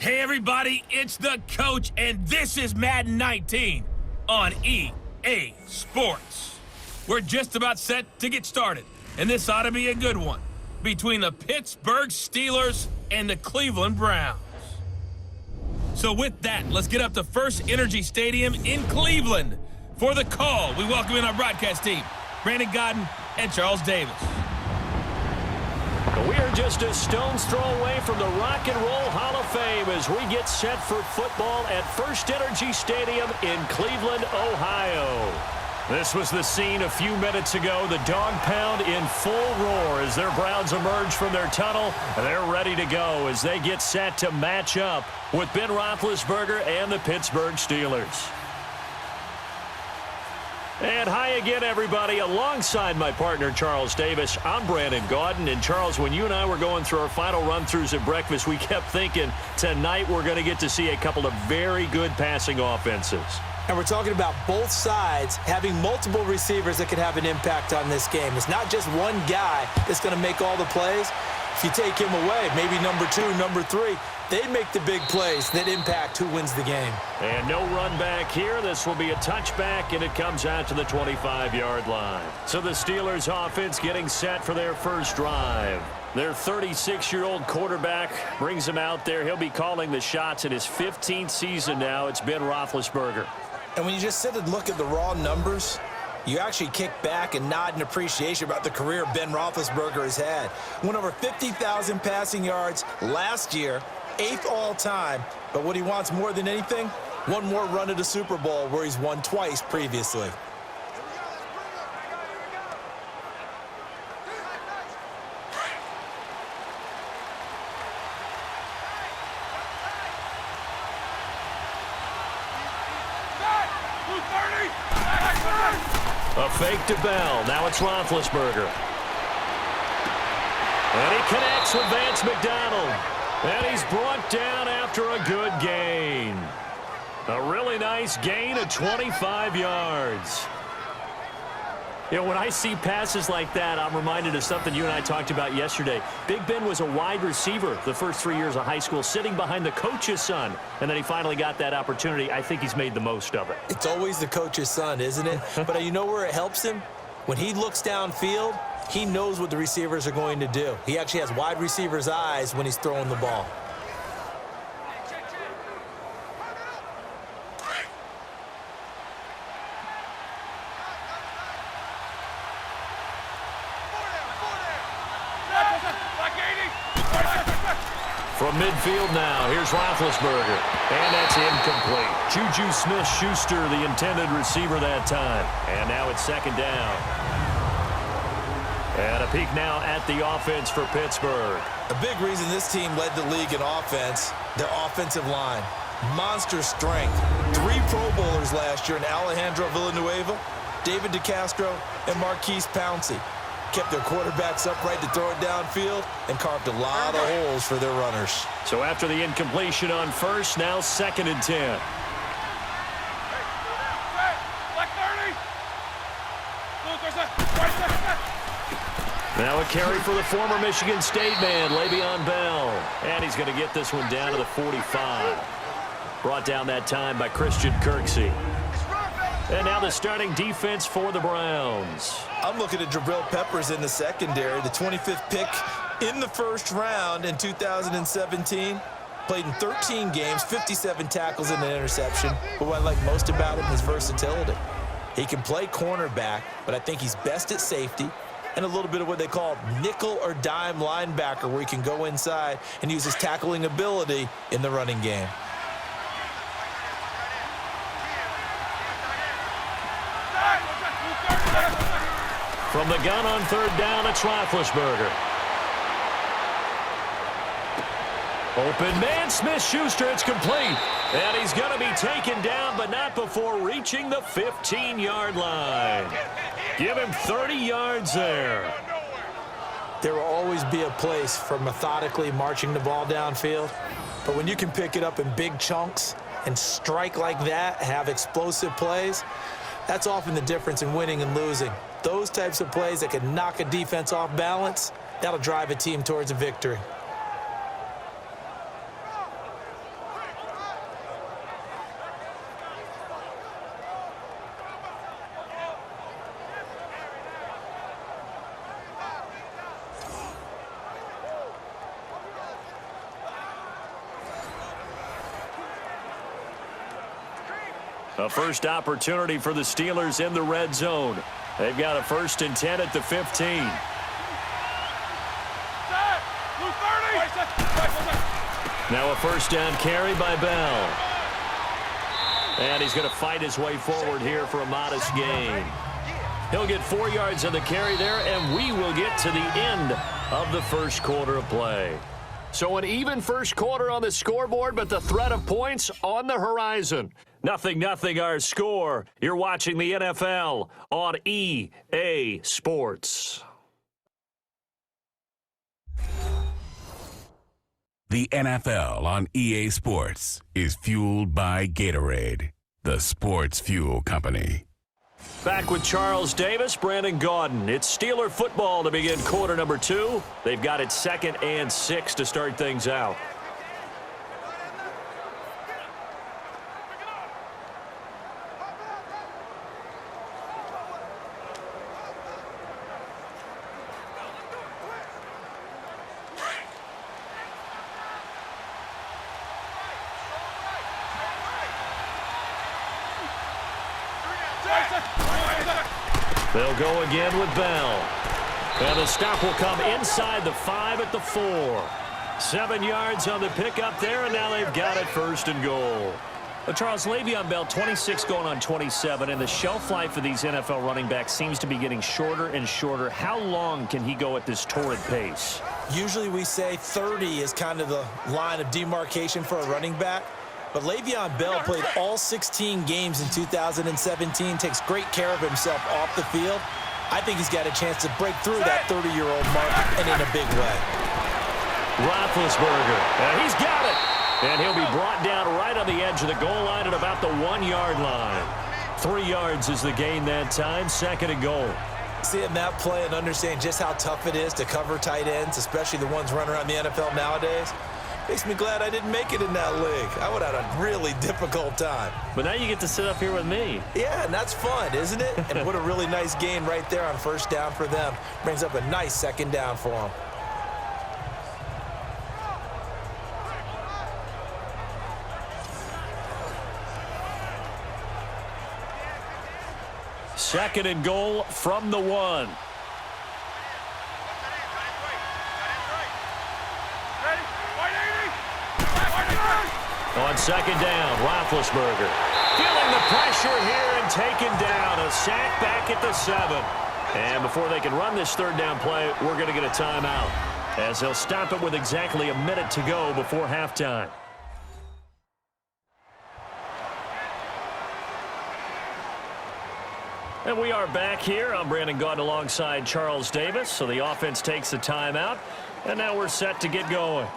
Hey everybody, it's the coach, and this is Madden 19 on EA Sports. We're just about set to get started, and this ought to be a good one between the Pittsburgh Steelers and the Cleveland Browns. So with that, let's get up to First Energy Stadium in Cleveland. For the call, we welcome in our broadcast team, Brandon Godden and Charles Davis. We are just a stone's throw away from the Rock and Roll Hall of Fame as we get set for football at First Energy Stadium in Cleveland, Ohio. This was the scene a few minutes ago. The dog pound in full roar as their Browns emerge from their tunnel. They're ready to go as they get set to match up with Ben Roethlisberger and the Pittsburgh Steelers. And hi again, everybody. Alongside my partner, Charles Davis, I'm Brandon Godden. And, Charles, when you and I were going through our final run-throughs at breakfast, we kept thinking tonight we're going to get to see a couple of very good passing offenses. And we're talking about both sides having multiple receivers that can have an impact on this game. It's not just one guy that's going to make all the plays. If you take him away, maybe number 2, number 3, they make the big plays that impact who wins the game. And no run back here. This will be a touchback, and it comes out to the 25-yard line. So the Steelers offense getting set for their first drive. Their 36-year-old quarterback brings him out there. He'll be calling the shots in his 15th season now. It's Ben Roethlisberger. And when you just sit and look at the raw numbers, you actually kick back and nod in appreciation about the career Ben Roethlisberger has had. Went over 50,000 passing yards last year, 8th all-time. But what he wants more than anything, one more run at the Super Bowl where he's won twice previously. A fake to Bell. Now it's Roethlisberger. And he connects with Vance McDonald. And he's brought down after a good gain. A really nice gain of 25 yards. You know, when I see passes like that, I'm reminded of something you and I talked about yesterday. Big Ben was a wide receiver the first 3 years of high school, sitting behind the coach's son. And then he finally got that opportunity. I think he's made the most of it. It's always the coach's son, isn't it? But you know where it helps him? When he looks downfield, he knows what the receivers are going to do. He actually has wide receivers' eyes when he's throwing the ball. From midfield now, here's Roethlisberger. And that's incomplete. Juju Smith-Schuster, the intended receiver that time. And now it's second down. And a peek now at the offense for Pittsburgh. A big reason this team led the league in offense, their offensive line. Monster strength. 3 Pro Bowlers last year in Alejandro Villanueva, David DeCastro, and Marquise Pouncey. Kept their quarterbacks upright to throw it downfield and carved a lot of holes for their runners. So after the incompletion on first, now 2nd and 10. Now a carry for the former Michigan State man, Le'Veon Bell. And he's going to get this one down to the 45. Brought down that time by Christian Kirksey. And now the starting defense for the Browns. I'm looking at Jabril Peppers in the secondary, the 25th pick in the first round in 2017. Played in 13 games, 57 tackles and an interception. But what I like most about him is versatility. He can play cornerback, but I think he's best at safety and a little bit of what they call nickel or dime linebacker, where he can go inside and use his tackling ability in the running game. From the gun on 3rd down, it's Roethlisberger. Open man, Smith-Schuster, it's complete. And he's going to be taken down, but not before reaching the 15-yard line. Give him 30 yards there. There will always be a place for methodically marching the ball downfield. But when you can pick it up in big chunks and strike like that, have explosive plays, that's often the difference in winning and losing. Those types of plays that can knock a defense off balance, that'll drive a team towards a victory. A first opportunity for the Steelers in the red zone. They've got a 1st and 10 at the 15. Now a first down carry by Bell. And he's going to fight his way forward here for a modest gain. He'll get 4 yards on the carry there, and we will get to the end of the first quarter of play. So an even first quarter on the scoreboard, but the threat of points on the horizon. 0-0 our score. You're watching the NFL on EA Sports. The NFL on EA Sports is fueled by Gatorade, the sports fuel company. Back with Charles Davis, Brandon Gaudin. It's Steeler football to begin quarter number 2. They've got it 2nd and 6 to start things out. They'll go again with Bell. And the stop will come inside the 5 at the 4. 7 yards on the pickup there, and now they've got it 1st and goal. Well, Charles, Le'Veon Bell, 26 going on 27, and the shelf life of these NFL running backs seems to be getting shorter and shorter. How long can he go at this torrid pace? Usually we say 30 is kind of the line of demarcation for a running back. But Le'Veon Bell played all 16 games in 2017, takes great care of himself off the field. I think he's got a chance to break through that 30-year-old mark, and in a big way. Roethlisberger, and he's got it. And he'll be brought down right on the edge of the goal line at about the 1-yard line. 3 yards is the gain that time, 2nd and goal. Seeing that play and understanding just how tough it is to cover tight ends, especially the ones running around the NFL nowadays, makes me glad I didn't make it in that league. I would have had a really difficult time. But now you get to sit up here with me. Yeah, and that's fun, isn't it? And what a really nice gain right there on 1st down for them. Brings up a nice 2nd down for them. Second and goal from the 1. On 2nd down, Roethlisberger feeling the pressure here and taken down. A sack back at the 7. And before they can run this 3rd down play, we're going to get a timeout, as they'll stop it with exactly a minute to go before halftime. And we are back here. I'm Brandon Gaudin alongside Charles Davis. So the offense takes the timeout, and now we're set to get going.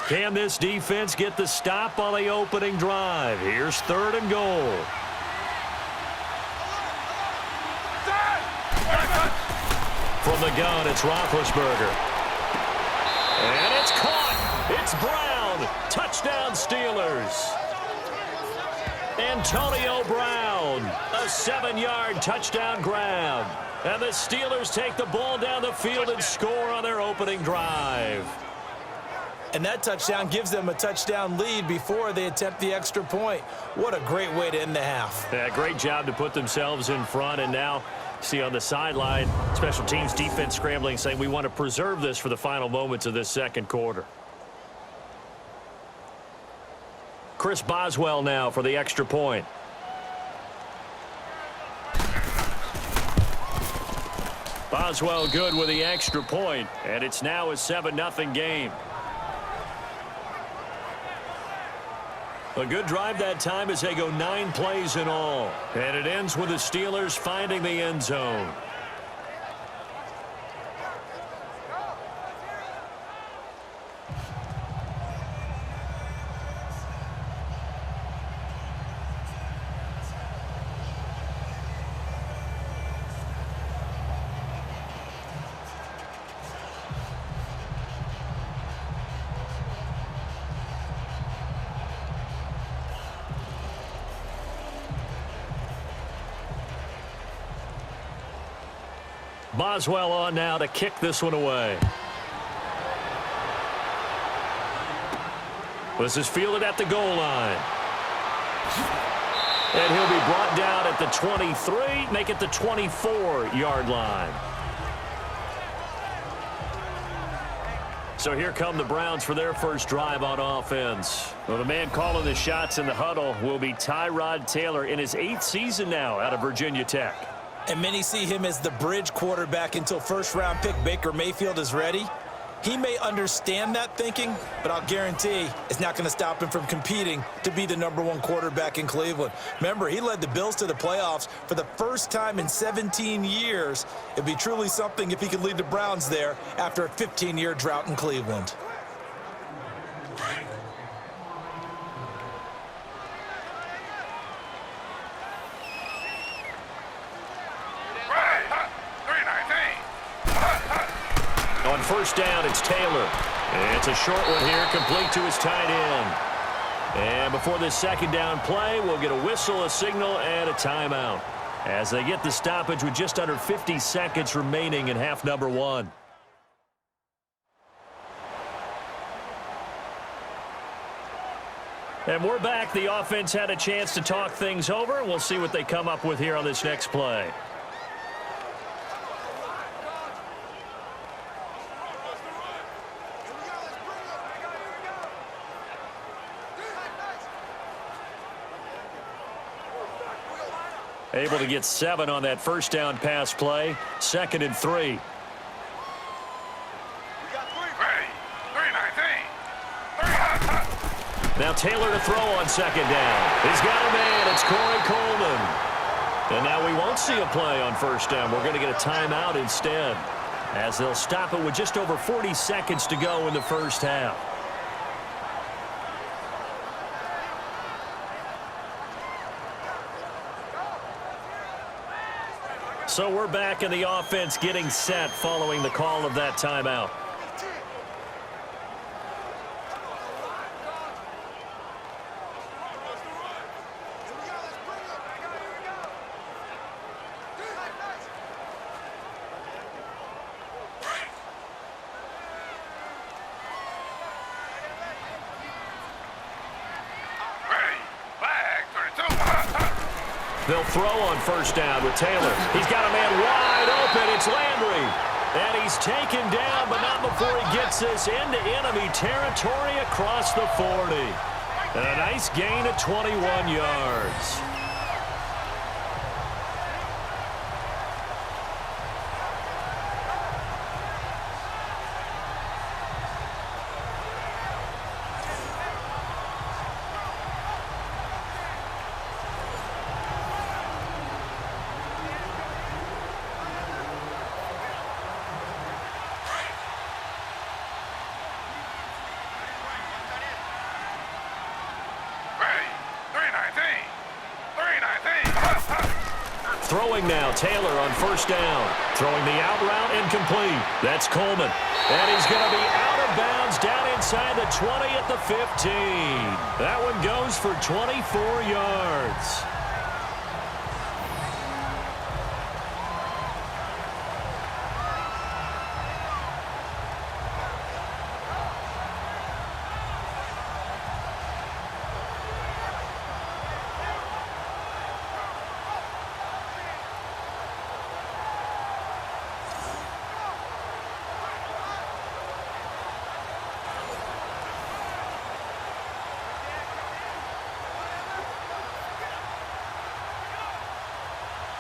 Can this defense get the stop on the opening drive? Here's 3rd and goal. From the gun, it's Roethlisberger. And it's caught. It's Brown. Touchdown, Steelers. Antonio Brown. A 7-yard touchdown grab. And the Steelers take the ball down the field and score on their opening drive. And that touchdown gives them a touchdown lead before they attempt the extra point. What a great way to end the half. Yeah, great job to put themselves in front, and now see on the sideline, special teams defense scrambling, saying we want to preserve this for the final moments of this 2nd quarter. Chris Boswell now for the extra point. Boswell good with the extra point, and it's now a 7-0 game. A good drive that time as they go 9 plays in all. And it ends with the Steelers finding the end zone. Boswell on now to kick this one away. This is fielded at the goal line. And he'll be brought down at the 23, make it the 24-yard line. So here come the Browns for their first drive on offense. Well, the man calling the shots in the huddle will be Tyrod Taylor in his 8th season now out of Virginia Tech. And many see him as the bridge quarterback until first-round pick Baker Mayfield is ready. He may understand that thinking, but I'll guarantee it's not going to stop him from competing to be the #1 quarterback in Cleveland. Remember, he led the Bills to the playoffs for the first time in 17 years. It'd be truly something if he could lead the Browns there after a 15-year drought in Cleveland. On first down, it's Taylor. It's a short one here, complete to his tight end. And before this second down play, we'll get a whistle, a signal, and a timeout as they get the stoppage with just under 50 seconds remaining in half number 1. And we're back. The offense had a chance to talk things over. We'll see what they come up with here on this next play. Able to get 7 on that first down pass play. 2nd and 3. Now Taylor to throw on 2nd down. He's got a man. It's Corey Coleman. And now we won't see a play on first down. We're going to get a timeout instead, as they'll stop it with just over 40 seconds to go in the first half. So we're back in the offense getting set following the call of that timeout. They'll throw on first down with Taylor. He's got a man wide open. It's Landry. And he's taken down, but not before he gets this into enemy territory across the 40. And a nice gain of 21 yards. Throwing now, Taylor on first down. Throwing the out route, incomplete. That's Coleman. And he's going to be out of bounds down inside the 20 at the 15. That one goes for 24 yards.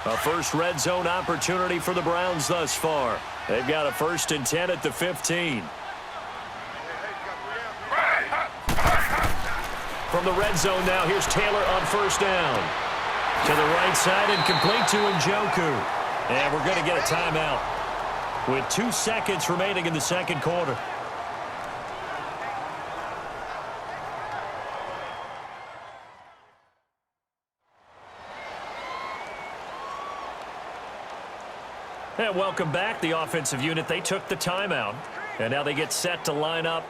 A first red zone opportunity for the Browns thus far. They've got a 1st and 10 at the 15. From the red zone now, here's Taylor on first down. To the right side and complete to Njoku. And we're going to get a timeout with 2 seconds remaining in the second quarter. And welcome back. The offensive unit, they took the timeout. And now they get set to line up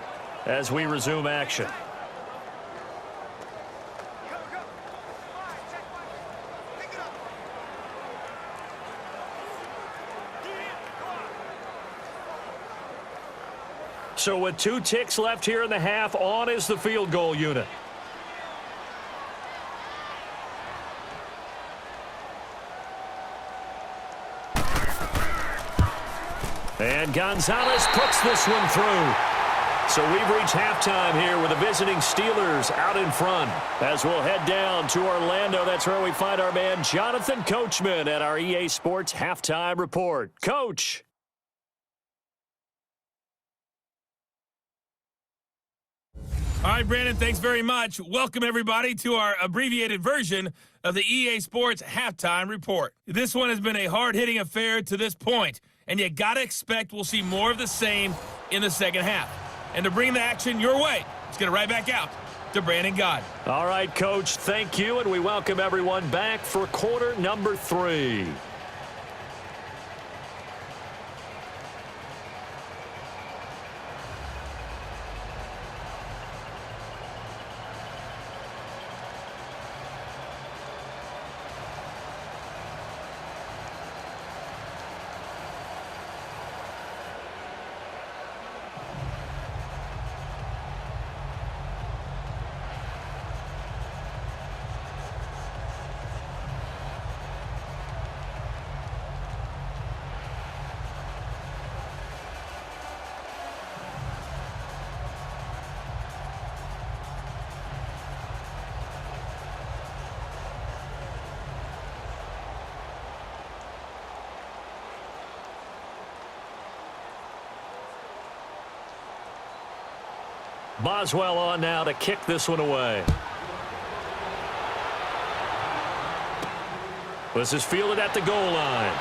as we resume action. So with 2 ticks left here in the half, on is the field goal unit. And Gonzalez puts this one through. So we've reached halftime here with the visiting Steelers out in front. As we'll head down to Orlando, that's where we find our man Jonathan Coachman at our EA Sports Halftime Report. Coach. All right, Brandon, thanks very much. Welcome, everybody, to our abbreviated version of the EA Sports Halftime Report. This one has been a hard-hitting affair to this point, and you got to expect we'll see more of the same in the second half. And to bring the action your way, let's get it right back out to Brandon God. All right, Coach, thank you, and we welcome everyone back for quarter number 3. Boswell on now to kick this one away. This is fielded at the goal line.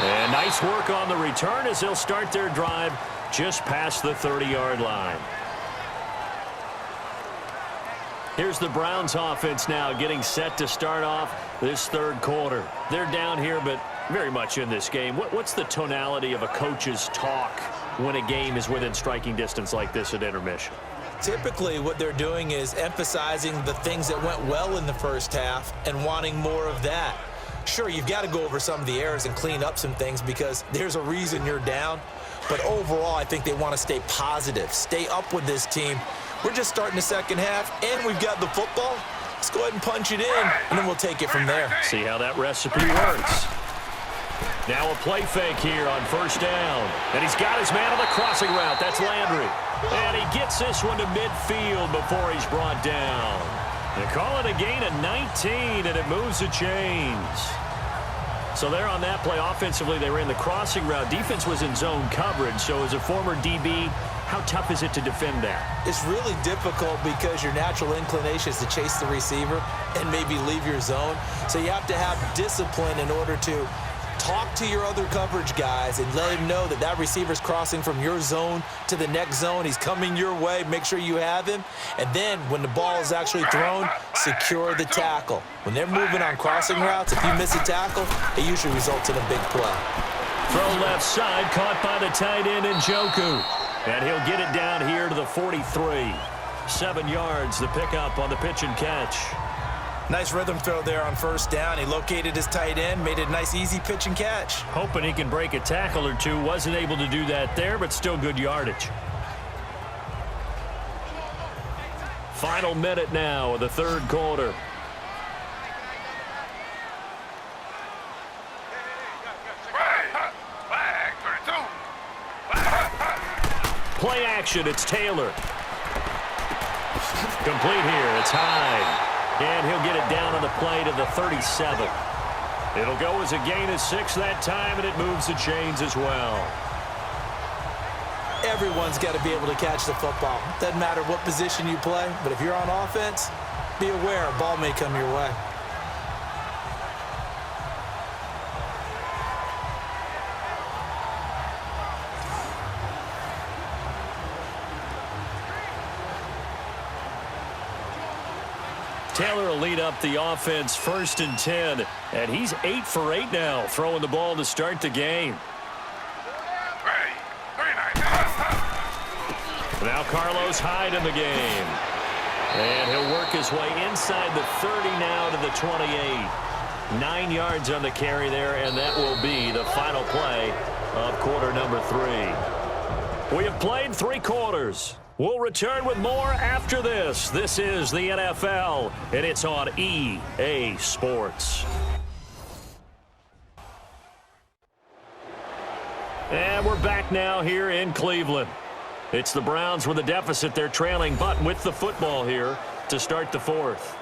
And nice work on the return as they'll start their drive just past the 30-yard line. Here's the Browns offense now getting set to start off this third quarter. They're down here, but very much in this game. What's the tonality of a coach's talk when a game is within striking distance like this at intermission? Typically, what they're doing is emphasizing the things that went well in the first half and wanting more of that. Sure, you've got to go over some of the errors and clean up some things because there's a reason you're down. But overall, I think they want to stay positive, stay up with this team. We're just starting the second half, and we've got the football. Let's go ahead and punch it in, and then we'll take it from there. See how that recipe works. Now a play fake here on first down. And he's got his man on the crossing route. That's Landry. And he gets this one to midfield before he's brought down. They call it a gain of 19, and it moves the chains. So there on that play, offensively, they ran the crossing route. Defense was in zone coverage. So as a former DB, how tough is it to defend that? It's really difficult because your natural inclination is to chase the receiver and maybe leave your zone. So you have to have discipline in order to talk to your other coverage guys and let him know that that receiver's crossing from your zone to the next zone. He's coming your way. Make sure you have him. And then when the ball is actually thrown, secure the tackle. When they're moving on crossing routes, if you miss a tackle, it usually results in a big play. Throw left side, caught by the tight end Njoku. And he'll get it down here to the 43. 7 yards, the pickup on the pitch and catch. Nice rhythm throw there on first down. He located his tight end, made it a nice, easy pitch and catch. Hoping he can break a tackle or two. Wasn't able to do that there, but still good yardage. Final minute now of the third quarter. Play action, it's Taylor. Complete here, it's Hyde. And he'll get it down on the play to the 37. It'll go as a gain of 6 that time, and it moves the chains as well. Everyone's got to be able to catch the football. Doesn't matter what position you play, but if you're on offense, be aware a ball may come your way. Taylor will lead up the offense 1st and 10, and he's 8 for 8 now, throwing the ball to start the game. Now Carlos Hyde in the game. And he'll work his way inside the 30 now to the 28. 9 yards on the carry there, and that will be the final play of quarter number 3. We have played 3 quarters. We'll return with more after this. This is the NFL, and it's on EA Sports. And we're back now here in Cleveland. It's the Browns with a deficit. They're trailing, but with the football here to start the 4th.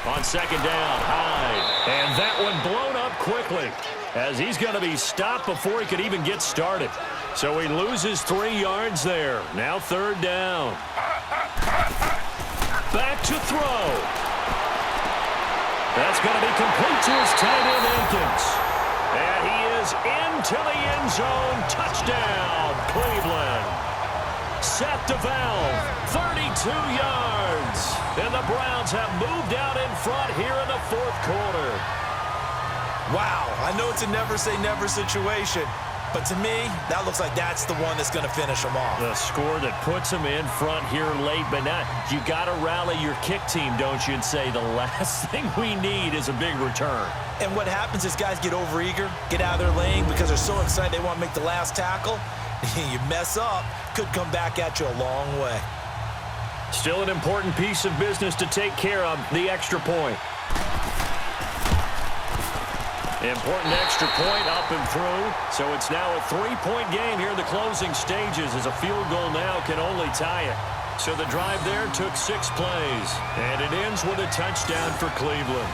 On second down, Hyde. And that one blown up quickly as he's going to be stopped before he could even get started. So he loses 3 yards there. Now 3rd down. Back to throw. That's going to be complete to his tight end, Jenkins. And he is into the end zone. Touchdown, Cleveland. Set to valve, 32 yards. And the Browns have moved out in front here in the 4th quarter. Wow, I know it's a never-say-never situation, but to me, that looks like that's the one that's going to finish them off. The score that puts them in front here late, but now you got to rally your kick team, don't you, and say the last thing we need is a big return. And what happens is guys get overeager, get out of their lane because they're so excited they want to make the last tackle. You mess up, could come back at you a long way. Still an important piece of business to take care of, the extra point. Important extra point up and through. So it's now a 3-point game here in the closing stages as a field goal now can only tie it. So the drive there took 6 plays, and it ends with a touchdown for Cleveland.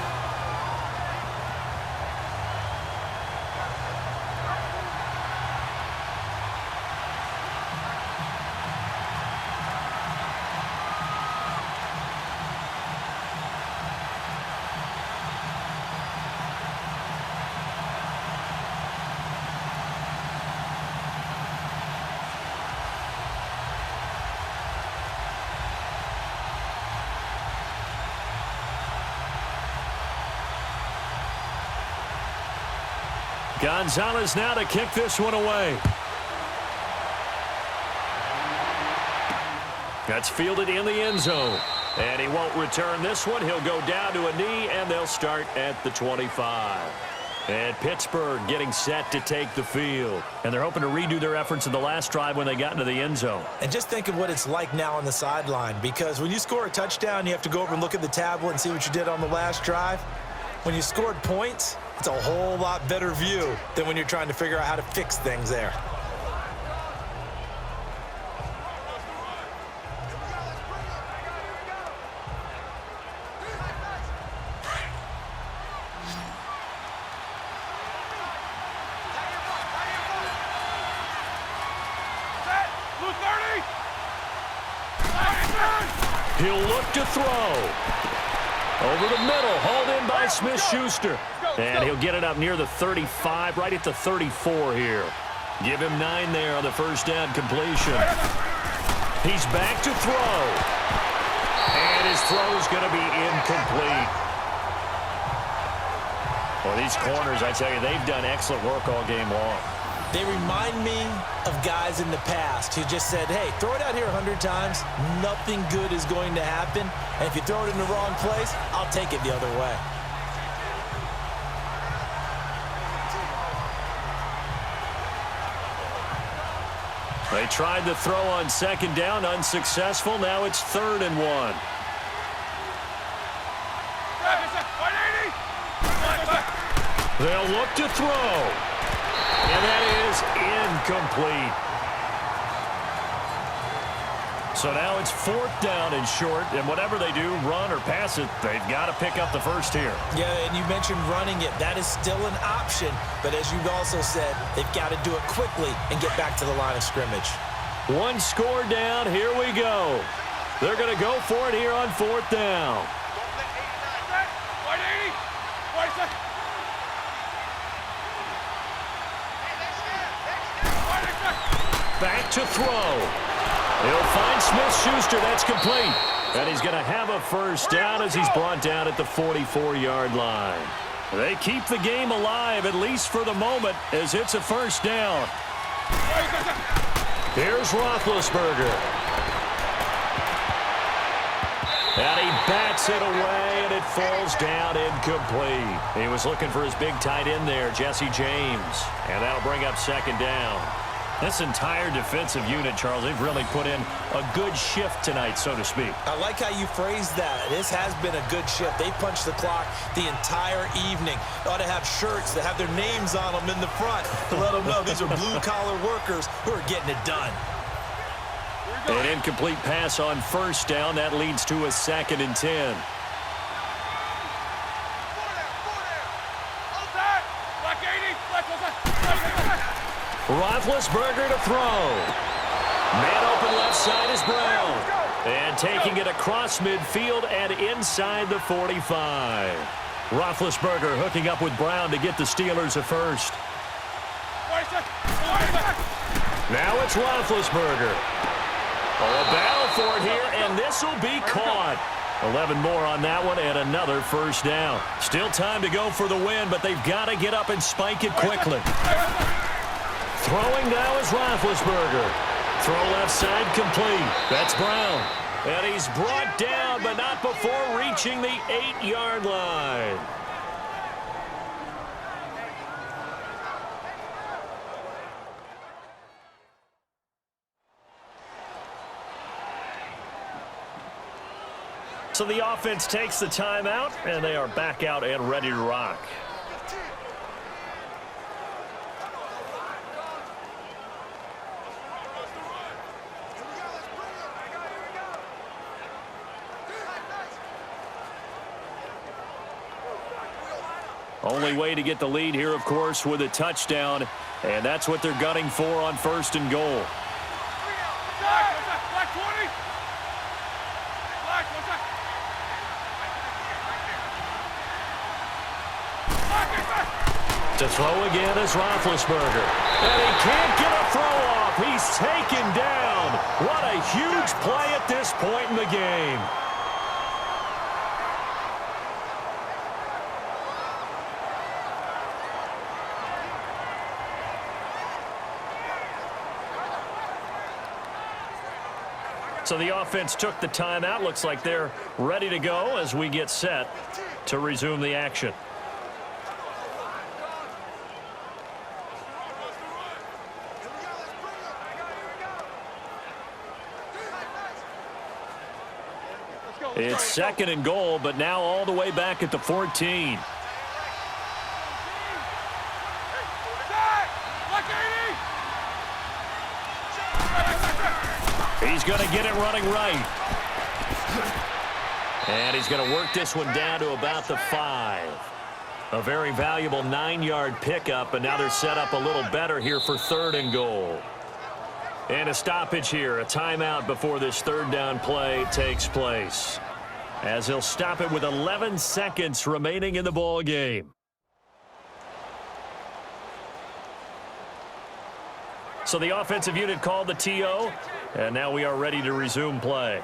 Gonzalez now to kick this one away. That's fielded in the end zone. And he won't return this one. He'll go down to a knee, and they'll start at the 25. And Pittsburgh getting set to take the field. And they're hoping to redo their efforts in the last drive when they got into the end zone. And just think of what it's like now on the sideline, because when you score a touchdown, you have to go over and look at the tablet and see what you did on the last drive. When you scored points, it's a whole lot better view than when you're trying to figure out how to fix things there. He'll look to throw. Over the middle, hauled in by Smith-Schuster. And he'll get it up near the 35, right at the 34 here. Give him 9 there on the first down completion. He's back to throw. And his throw's going to be incomplete. Well, these corners, I tell you, they've done excellent work all game long. They remind me of guys in the past who just said, hey, throw it out here 100 times. Nothing good is going to happen. And if you throw it in the wrong place, I'll take it the other way. They tried the throw on second down, unsuccessful. Now it's 3rd and 1. They'll look to throw. And that is incomplete. So now it's 4th down and short, and whatever they do, run or pass it, they've got to pick up the first here. Yeah, and you mentioned running it. That is still an option, but as you've also said, they've got to do it quickly and get back to the line of scrimmage. 1 score down, here we go. They're going to go for it here on 4th down. Back to throw. He'll find Smith-Schuster. That's complete. And he's going to have a first down as he's brought down at the 44-yard line. They keep the game alive, at least for the moment, as it's a first down. Here's Roethlisberger. And he bats it away, and it falls down incomplete. He was looking for his big tight end there, Jesse James. And that'll bring up second down. This entire defensive unit, Charles, they've really put in a good shift tonight, so to speak. I like how you phrased that. This has been a good shift. They punched the clock the entire evening. They ought to have shirts that have their names on them in the front to let them know these are blue-collar workers who are getting it done. An incomplete pass on first down. That leads to a 2nd and 10. Roethlisberger to throw. Man open left side is Brown. And taking it across midfield and inside the 45. Roethlisberger hooking up with Brown to get the Steelers a first. Now it's Roethlisberger. Oh, a battle for it here, and this will be caught. 11 more on that one, and another first down. Still time to go for the win, but they've got to get up and spike it quickly. Throwing now is Roethlisberger. Throw left side complete. That's Brown. And he's brought down, but not before reaching the 8-yard line. So the offense takes the timeout, and they are back out and ready to rock. Only way to get the lead here, of course, with a touchdown, and that's what they're gunning for on 1st and goal. To throw again is Roethlisberger. And he can't get a throw off. He's taken down. What a huge play at this point in the game. So the offense took the timeout. Looks like they're ready to go as we get set to resume the action. It's 2nd and goal, but now all the way back at the 14. He's going to get it running right. And he's going to work this one down to about the 5. A very valuable 9-yard pickup, and now they're set up a little better here for 3rd and goal. And a stoppage here, a timeout before this 3rd down play takes place, as he'll stop it with 11 seconds remaining in the ball game. So the offensive unit called the TO, and now we are ready to resume play.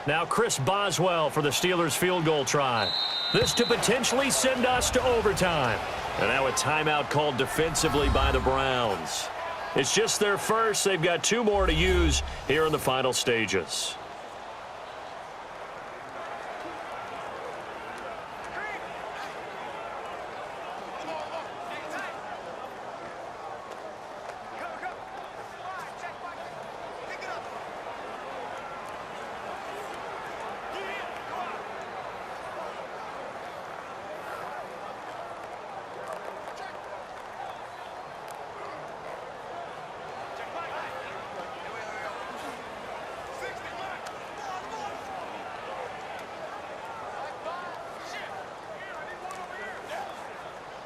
Now Chris Boswell for the Steelers field goal try. This to potentially send us to overtime. And now a timeout called defensively by the Browns. It's just their first. They've got 2 more to use here in the final stages.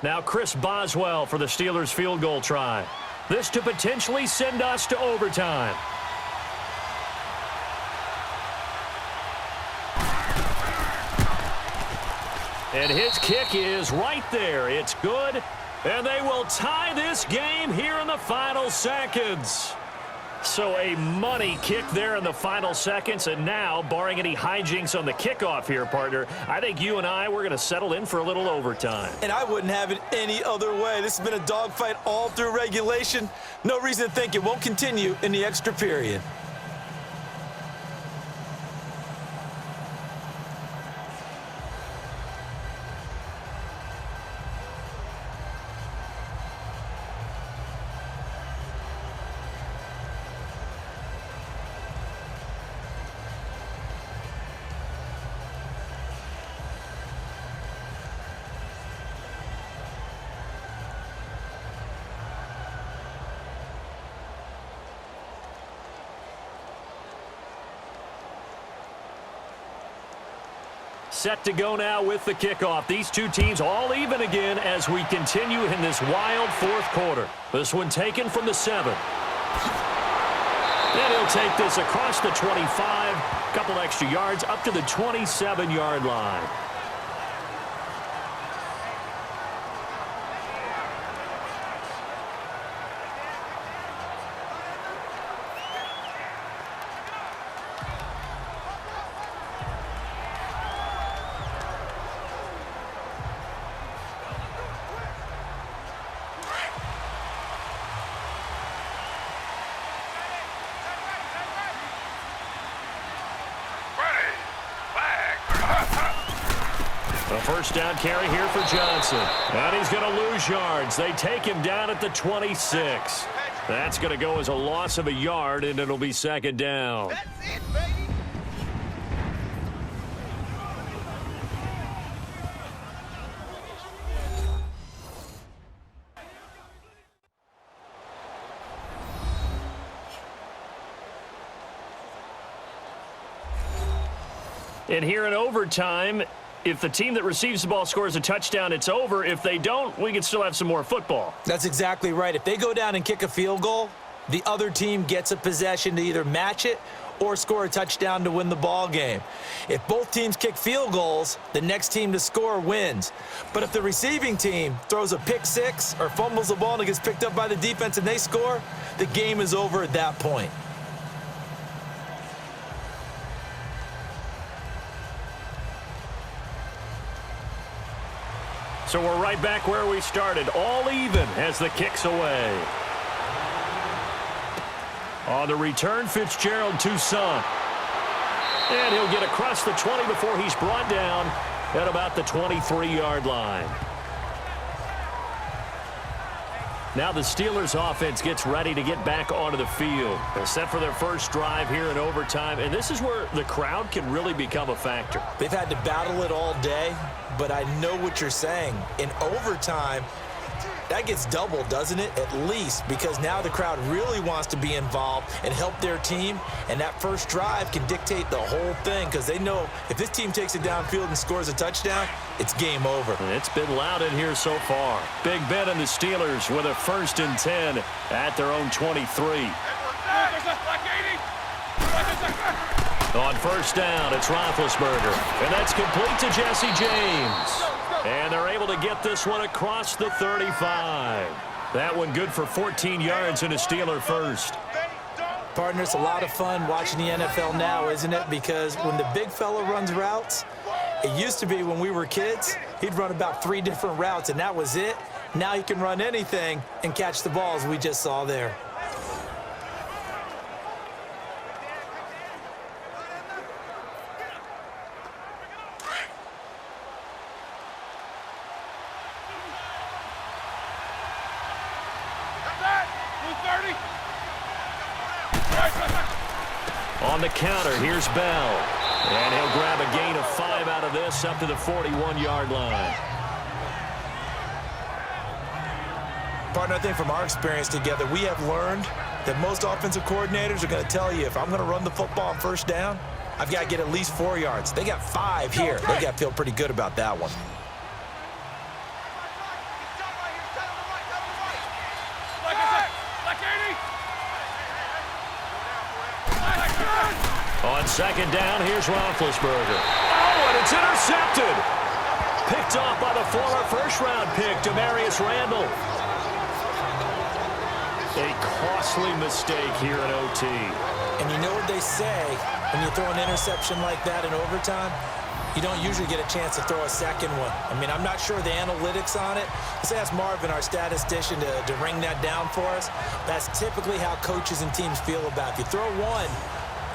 Now Chris Boswell for the Steelers field goal try. This to potentially send us to overtime. And his kick is right there. It's good. And they will tie this game here in the final seconds. So a money kick there in the final seconds. And now, barring any hijinks on the kickoff here, partner, I think you and we're going to settle in for a little overtime. And I wouldn't have it any other way. This has been a dogfight all through regulation. No reason to think it won't continue in the extra period. Set to go now with the kickoff. These two teams all even again as we continue in this wild fourth quarter. This one taken from the 7. And he'll take this across the 25, a couple extra yards up to the 27-yard line. A first down carry here for Johnson. And he's going to lose yards. They take him down at the 26. That's going to go as a loss of a yard, and it'll be second down. That's it, baby. And here in overtime, if the team that receives the ball scores a touchdown, it's over. If they don't, we can still have some more football. That's exactly right. If they go down and kick a field goal, the other team gets a possession to either match it or score a touchdown to win the ball game. If both teams kick field goals, the next team to score wins. But if the receiving team throws a pick six or fumbles the ball and it gets picked up by the defense and they score, the game is over at that point. So we're right back where we started, all even as the kick's away. On the return, Fitzgerald to Son. And he'll get across the 20 before he's brought down at about the 23-yard line. Now the Steelers offense gets ready to get back onto the field. They're set for their first drive here in overtime, and this is where the crowd can really become a factor. They've had to battle it all day, but I know what you're saying. In overtime, that gets doubled, doesn't it? At least, because now the crowd really wants to be involved and help their team, and that first drive can dictate the whole thing because they know if this team takes it downfield and scores a touchdown, it's game over. And it's been loud in here so far. Big Ben and the Steelers with a 1st and 10 at their own 23. On first down, it's Roethlisberger, and that's complete to Jesse James. And they're able to get this one across the 35. That one good for 14 yards and a Steeler first. Partner, it's a lot of fun watching the NFL now, isn't it? Because when the big fella runs routes, it used to be when we were kids, he'd run about 3 different routes, and that was it. Now he can run anything and catch the balls we just saw there. On the counter, here's Bell. And he'll grab a gain of 5 out of this up to the 41-yard line. Partner, I think from our experience together, we have learned that most offensive coordinators are going to tell you if I'm going to run the football on first down, I've got to get at least 4 yards. They got 5 here. They got to feel pretty good about that one. Second down, here's Roethlisberger. Oh, and it's intercepted. Picked off by the former first-round pick, Demarius Randall. A costly mistake here in OT. And you know what they say, when you throw an interception like that in overtime, you don't usually get a chance to throw a second one. I mean, I'm not sure the analytics on it. Let's ask Marvin, our statistician, to ring that down for us. That's typically how coaches and teams feel about it. If you throw one,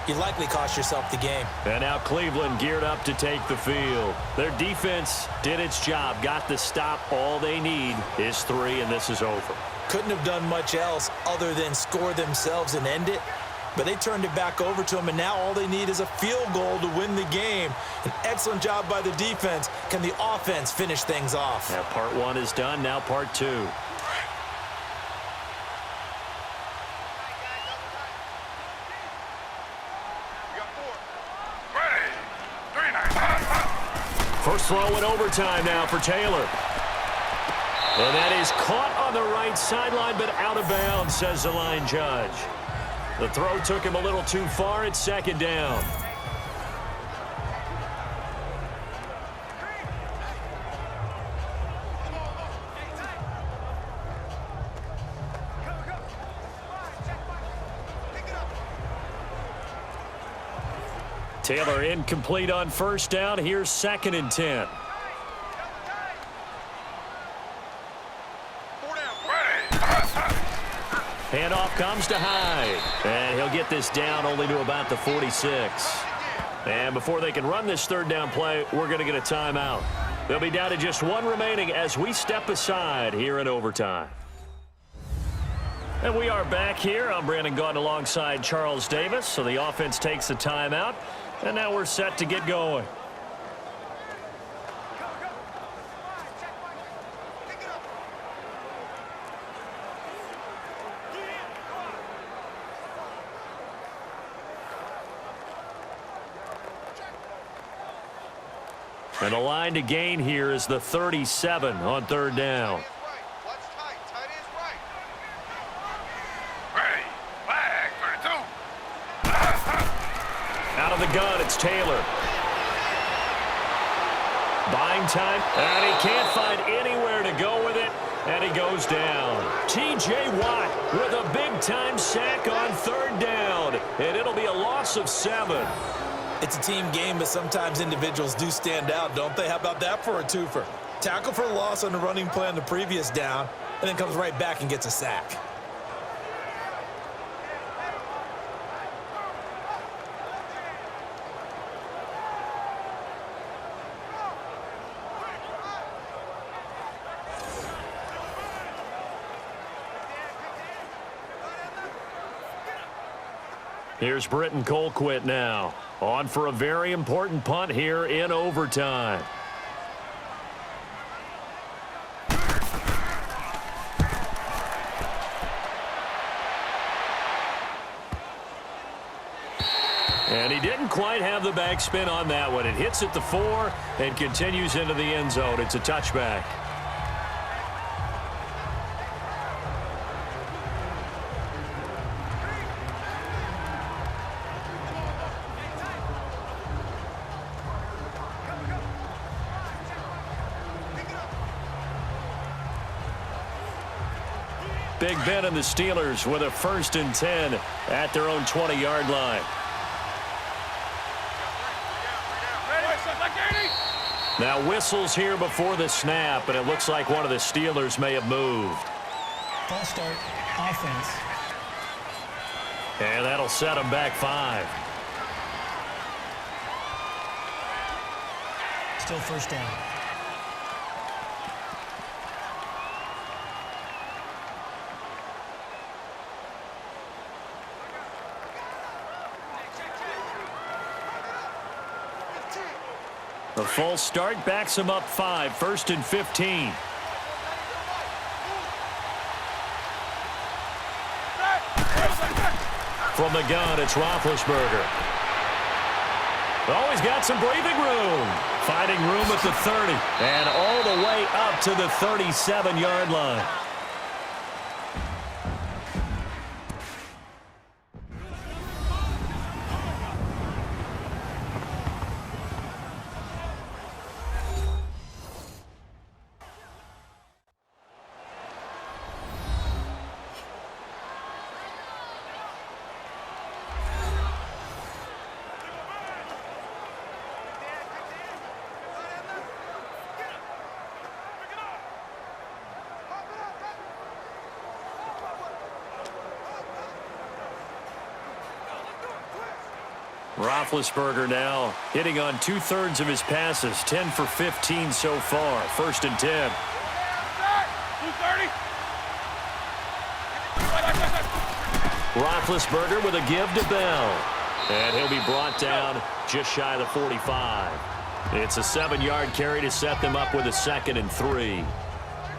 you likely cost yourself the game. And now Cleveland geared up to take the field. Their defense did its job, got the stop. All they need is 3, and this is over. Couldn't have done much else other than score themselves and end it. But they turned it back over to them, and now all they need is a field goal to win the game. An excellent job by the defense. Can the offense finish things off? Now part 1 is done, now part 2. First throw in overtime now for Taylor. And that is caught on the right sideline, but out of bounds, says the line judge. The throw took him a little too far. It's second down. Taylor incomplete on first down. Here's 2nd and 10. Handoff comes to Hyde. And he'll get this down only to about the 46. And before they can run this third down play, we're going to get a timeout. They'll be down to just 1 remaining as we step aside here in overtime. And we are back here. I'm Brandon Gaudin alongside Charles Davis. So the offense takes a timeout. And now we're set to get going. And the line to gain here is the 37 on third down. Out of the gun, it's Taylor. Buying time, and he can't find anywhere to go with it, and he goes down. T.J. Watt with a big-time sack on third down, and it'll be a loss of 7. It's a team game, but sometimes individuals do stand out, don't they? How about that for a twofer? Tackle for a loss on the running play on the previous down, and then comes right back and gets a sack. Here's Britton Colquitt now. On for a very important punt here in overtime. And he didn't quite have the backspin on that one. It hits at the 4 and continues into the end zone. It's a touchback. Big Ben and the Steelers with a 1st and 10 at their own 20-yard line. Now whistles here before the snap, and it looks like one of the Steelers may have moved. False start, offense. And that'll set them back 5. Still first down. The false start backs him up 5, 1st and 15. From the gun, it's Roethlisberger. Oh, he's got some breathing room. Finding room at the 30. And all the way up to the 37-yard line. Roethlisberger now hitting on 2/3 of his passes, 10 for 15 so far. 1st and 10. Roethlisberger with a give to Bell. And he'll be brought down just shy of the 45. It's a 7-yard carry to set them up with a 2nd and 3.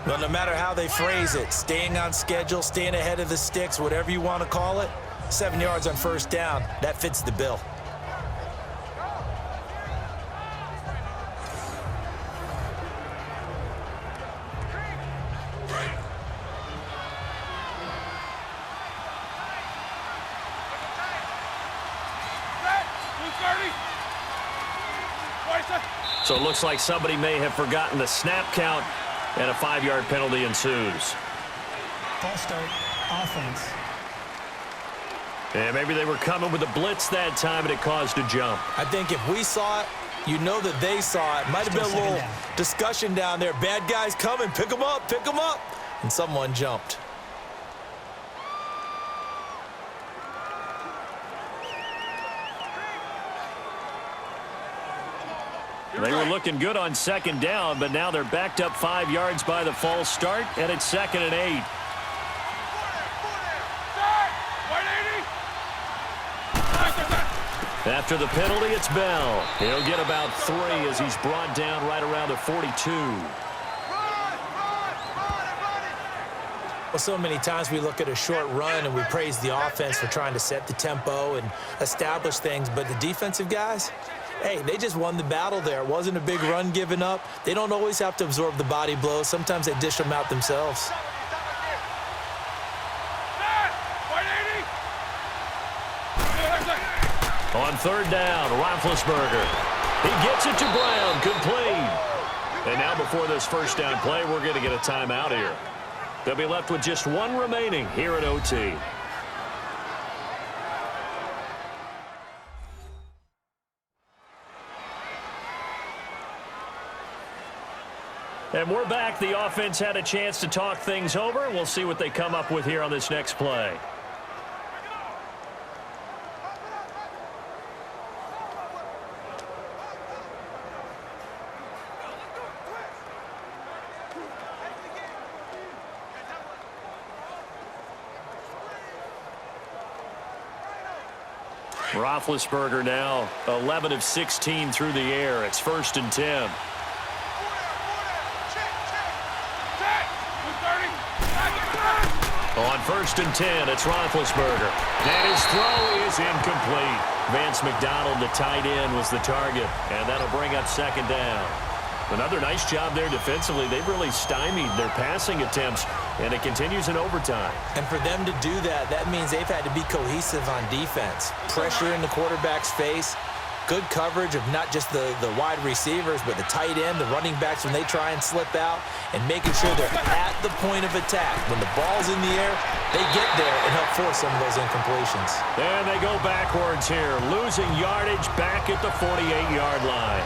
Well, no matter how they phrase it, staying on schedule, staying ahead of the sticks, whatever you want to call it, 7 yards on 1st down, that fits the bill. So it looks like somebody may have forgotten the snap count, and a 5-yard penalty ensues. False start, offense. And maybe they were coming with a blitz that time, and it caused a jump. I think if we saw it, you know that they saw it. Might have been a little discussion down there. Bad guys coming, pick them up, pick them up. And someone jumped. They were looking good on 2nd down, but now they're backed up 5 yards by the false start, and it's 2nd and 8. After the penalty, it's Bell. He'll get about 3 as he's brought down right around the 42. Well, so many times we look at a short run and we praise the offense for trying to set the tempo and establish things, but the defensive guys, hey, they just won the battle there. It wasn't a big run given up. They don't always have to absorb the body blows. Sometimes they dish them out themselves. On 3rd down, Roethlisberger. He gets it to Brown, complete. And now before this 1st down play, we're going to get a timeout here. They'll be left with just 1 remaining here at OT. And we're back. The offense had a chance to talk things over. We'll see what they come up with here on this next play. Roethlisberger now 11 of 16 through the air. It's 1st and 10. On 1st and 10, it's Roethlisberger. And his throw is incomplete. Vance McDonald, the tight end, was the target. And that'll bring up 2nd down. Another nice job there defensively. They've really stymied their passing attempts, and it continues in overtime. And for them to do that, that means they've had to be cohesive on defense. Pressure in the quarterback's face, good coverage of not just the wide receivers, but the tight end, the running backs when they try and slip out, and making sure they're at the point of attack. When the ball's in the air, they get there and help force some of those incompletions. And they go backwards here, losing yardage back at the 48-yard line.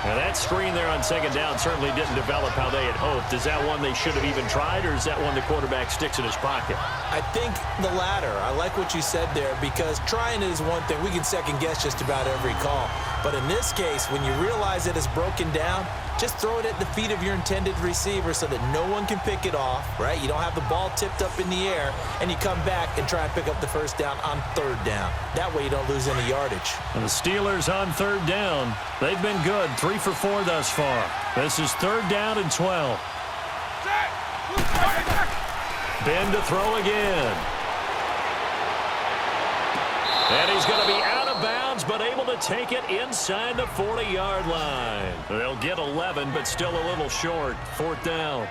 Now that screen there on 2nd down certainly didn't develop how they had hoped. Is that one they should have even tried, or is that one the quarterback sticks in his pocket? I think the latter. I like what you said there, because trying is one thing. We can second guess just about every call. But in this case, when you realize it is broken down, just throw it at the feet of your intended receiver so that no one can pick it off, right? You don't have the ball tipped up in the air, and you come back and try and pick up the 1st down on 3rd down. That way you don't lose any yardage. And the Steelers on 3rd down. They've been good, 3 for 4 thus far. This is 3rd down and 12. Ben to throw again. And he's going to be out of bounds, but able to take it inside the 40-yard line. They'll get 11, but still a little short. 4th down.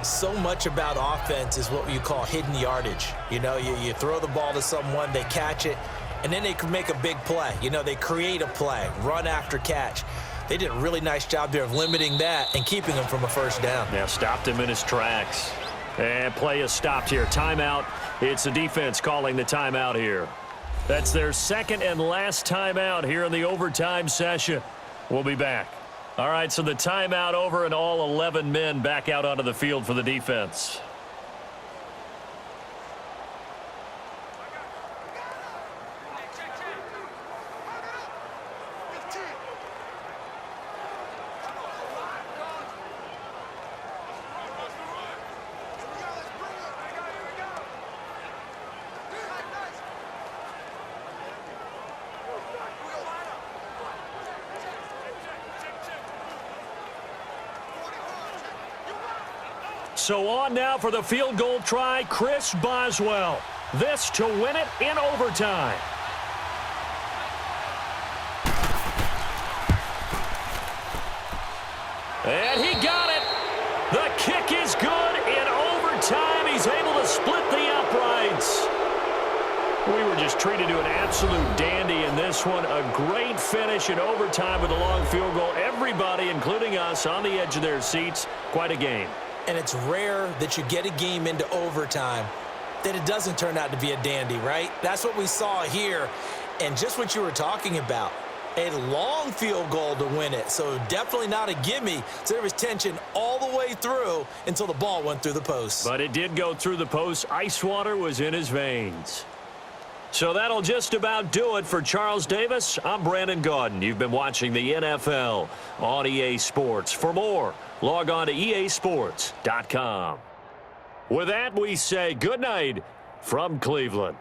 So much about offense is what you call hidden yardage. You know, you throw the ball to someone, they catch it, and then they can make a big play. You know, they create a play, run after catch. They did a really nice job there of limiting that and keeping him from a 1st down. Yeah, stopped him in his tracks. And play is stopped here. Timeout. It's the defense calling the timeout here. That's their 2nd and last timeout here in the overtime session. We'll be back. All right, so the timeout over and all 11 men back out onto the field for the defense. So on now for the field goal try, Chris Boswell. This to win it in overtime. And he got it. The kick is good in overtime. He's able to split the uprights. We were just treated to an absolute dandy in this one. A great finish in overtime with a long field goal. Everybody, including us, on the edge of their seats. Quite a game. And it's rare that you get a game into overtime that it doesn't turn out to be a dandy, right? That's what we saw here. And just what you were talking about, a long field goal to win it. So definitely not a gimme. So there was tension all the way through until the ball went through the post. But it did go through the post. Ice water was in his veins. So that'll just about do it for Charles Davis. I'm Brandon Gaudin. You've been watching the NFL on EA Sports. For more, log on to easports.com. With that, we say good night from Cleveland.